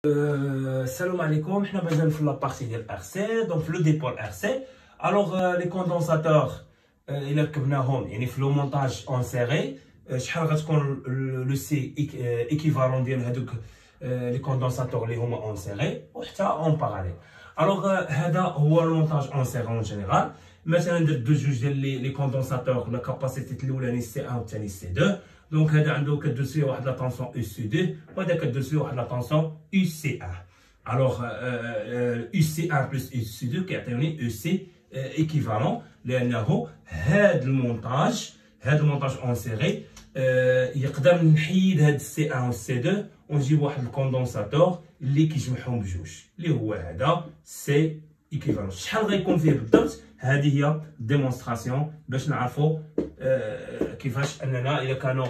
Salam alaikum, je vais la partie de RC, donc le dépôt RC. Alors, les condensateurs, il a le montage en série. Le C équivalent de les condensateurs en série ou en parallèle. Alors, le montage en série en général. Maintenant, les condensateurs, la capacité de C1 et C2. Donc, il y a la tension UC2 et la tension UC1. Alors, UC1 plus UC2 qui est UC équivalent. Le montage en série, il y a C1 ou C2, on dit un condensateur qui c'est équivalent. هذه هي ديمونستراسيون باش نعرفوا كيفاش اننا الا كانوا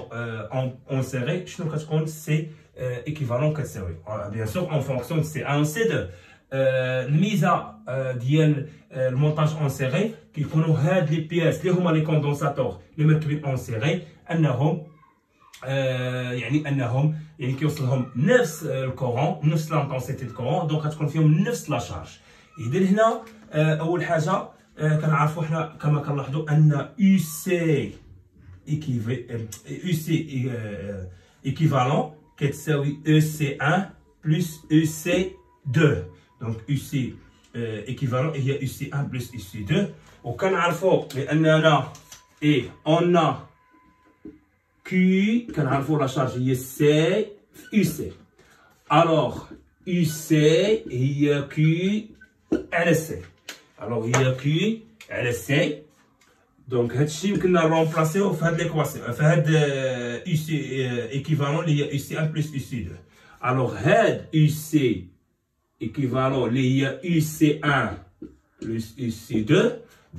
اون سيري شنو كتكون سي ايكيفالون كتساوي بيان سور اون فونكسيون سي 1 و سي 2 الميزه ديال المونتاج اون سيري كيكونوا هاد لي بياس اللي هما لي كوندونساتور اللي مركبين اون سيري انهم يعني كيوصلهم نفس الكورون نفس لانتونسيتي الكورون دونك غتكون فيهم نفس لا شارج. اذا هنا اول حاجه كنعرفوا حنا كما كنلاحظوا ان UC équivalent كتساوي UC1 plus UC2 donc UC équivalent هي UC1 plus UC2 وكنعرفوا باننا on a Q كنعرفوا لا شارج هي C في UC alors UC هي Q على C. Alors, il y a Q à la C. Donc, هادشي يمكننا نرومبلاسيو في هاد ليكواسيون في هاد UC équivalent اللي هي UC1 plus UC2. Alors, هاد UC équivalent اللي هي UC1 plus UC2.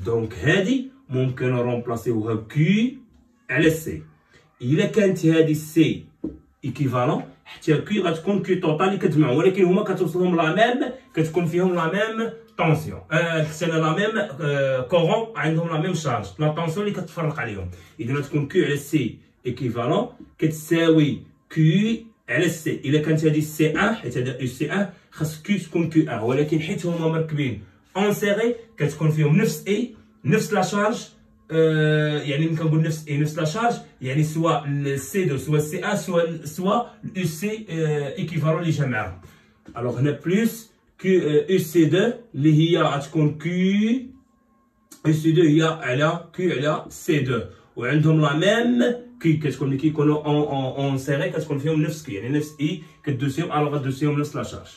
Donc, هادي ممكن نرومبلاسيوها Q على C. إلا كانت هادي C équivalent حتى Q غتكون Q توتال اللي كتجمعهم ولكن هما كتوصلهم لا ميم كتكون فيهم لا ميم طونسيون c'est la même courant عندهم لا ميم شارج لا طونسيون اللي كتفرق عليهم. اذا تكون كيو على سي ايكيفالون كتساوي كيو على سي. الا كانت هذه سي 1 حيت هذا سي 1 خاص كيو تكون كيو 1 ولكن حيت هما مركبين اون سيري كتكون فيهم نفس نفس لا شارج يعني ملي كنقول نفس لا شارج يعني سواء سي 2 سواء سي 1 سواء اليو سي ايكيفالون اللي جمعهم. الوغ هنا بلس كيو UC2 اللي هي غتكون كيو UC2 هي على كيو على C2 وعندهم لا ميم كي كتكون ملي كيكونوا اون سيري كتكون فيهم نفس كي يعني نفس كدوسيهم الوغ غدوسيهم نفس لا شارج.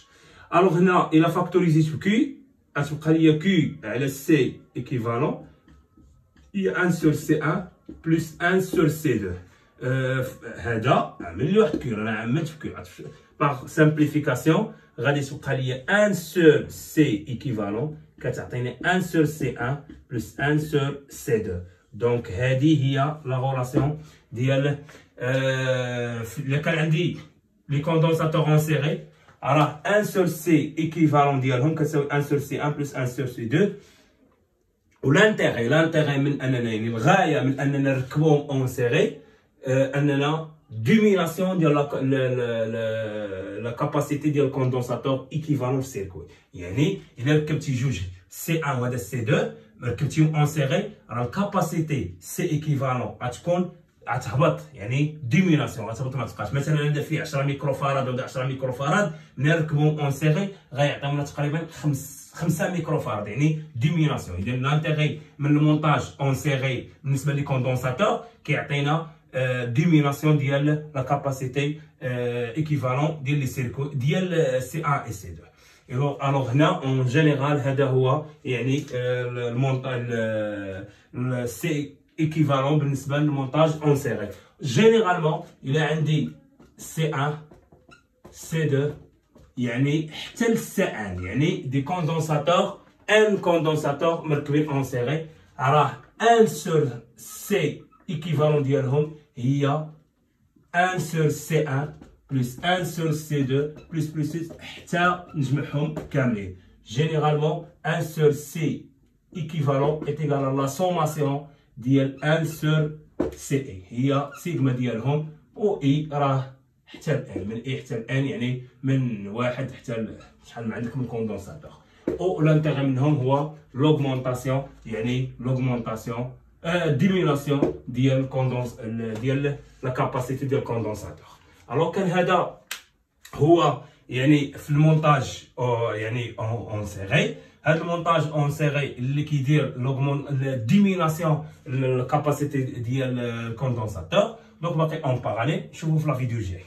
الوغ هنا الا فاكتوريزيت كي غتبقى ليا كي على سي ايكيفالون هي 1 sur C1 plus 1 sur C2. هذا عمل لي واحد كي انا عملت في كي باغ سامبليفيكاسيون غادي تبقى لي 1 sur C équivalent كتعطيني 1 sur C1 plus 1 sur C2. دونك هذه هي لا غولاسيون ديال الا كان عندي لي كوندونساتور اون سيري راه 1 sur C équivalent ديالهم كتساوي 1 sur C1 plus 1 sur C2. والانتيغي من اننا يعني الغايه من اننا نركبوهم اون سيري اننا دوميناسيون ديال لا كاباسيتي ديال الكوندونساتور ايكيفالون في سيركوي. يعني الا ركبتي جوج سي 1 وهذا سي 2 ركبتيهم اون سيري راه الكاباسيتي سي ايكيفالون غتكون غتهبط يعني دوميناسيون غتهبط ما تبقاش. مثلا هذا فيه 10 ميكرو فاراد ولا 10 ميكرو فاراد ملي نركبوهم اون سيري غيعطيونا تقريبا 5 ميكرو فاراد يعني دوميناسيون. اذا لانتيغي من المونتاج اون سيري بالنسبه لي كوندونساتور كيعطينا دوميناسيون ديال لا كاباسيتي ايكيفالون ديال لي سيركو ديال سي 1 و سي 2. الوغ هنا اون جينيرال هذا هو يعني المونتاج سي ايكيفالون بالنسبه للمونتاج اون سيري. جينيرالمون الى عندي سي 1 سي 2 يعني حتى للسي 1 يعني دي كوندونساتور ان كوندونساتور مركبين اون سيري راه 1 sur سي équivalent ديالهم هي 1 sur C1 plus 1 sur C2 plus حتى نجمعهم كاملين. Généralement 1 sur C équivalent est égal à la sommation ديال 1 sur CE هي سيغما ديالهم و اي راه حتى الان، من اي حتى الان، يعني من واحد حتى شحال ما عندك من كوندونساتور. او الانتيغي منهم هو لوغمونطاسيون، يعني لوغمونطاسيون ديميناسيون ديال كوندونس ديال لا كاباسيتي ديال الكوندونساتور. الوغ كان هذا هو يعني في المونتاج يعني اون سيغي. هذا المونتاج اون سيغي اللي كيدير ديميناسيون الكاباسيتي ديال الكوندونساتور. دونك باقي اون باراليل، نشوفو في لا فيديو الجاي.